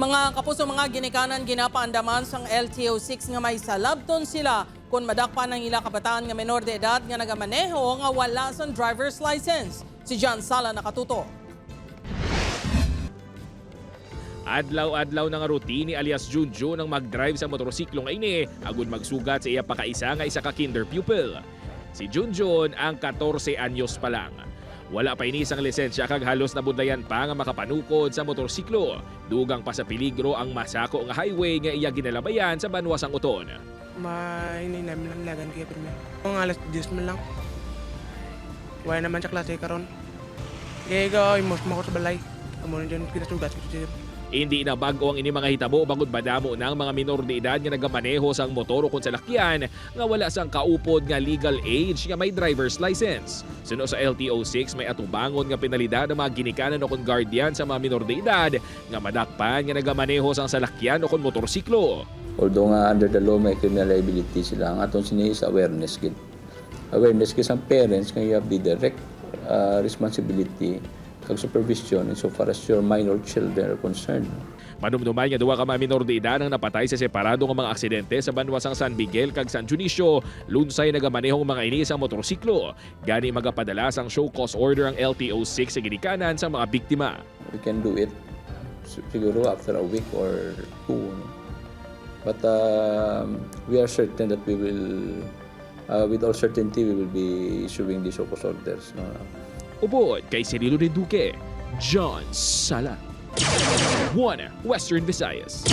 Mga kapuso, mga ginikanan ginapaandaman sang LTO-6 nga may salabton sila kung madakpan ng ila kabataan nga menor de edad nga nagamaneho nga wala sang driver's license. Si John Sala nakatuto. Adlaw-adlaw na nga rutini alias Junjun ang mag-drive sa motorsiklo nga ini agud magsugat sa iya pakaisa nga isa ka kinder pupil. Si Junjun ang 14 anyos pa lang. Wala pa ini sang lisensya kag halos nabudlayan pa nga makapanukod sa motorsiklo. Dugang pa sa peligro ang masako nga highway nga iya ginalabayan sa banwa sang uton. Ini namin lang lagan kaya pirme. Kung alas 10 man lang. Wala naman sa klase karon. Kaya gawin mo sa balay. Amo na dyan kinasugat ko dyan. Hindi na bago ang ini mga hitabo bagod badamo ng mga minor de edad nga nagamaneho sang motor o kung salakyan nga wala sang kaupod nga legal age nga may driver's license. Suno sa LTO-6 may atubangon nga penalidad ng mga ginikanan o kung guardian sa mga minor de edad nga madakpan nga nagamaneho sang salakyan o kung motorsiklo. Although nga under the law may criminal liability sila, ang atong sini is awareness gid. Awareness kay sa parents nga you have the direct responsibility kag supervision insofar as your minor children are concerned. Manumduman nga duwa ka mga minor de edad ang napatay sa separado nga mga aksidente sa banwa sang San Miguel kag San Dionisio, lunsay nagamanehong mga ini sa motorsiklo. Gani magapadala sang show cause order ang LTO-6 sa Ginikanan sa mga biktima. We can do it siguro after a week or two. No? But we are certain that we will, with all certainty, we will be issuing the show cause orders. No? Ubod kay Cirilo de Duque, John Sala. 1 Western Visayas.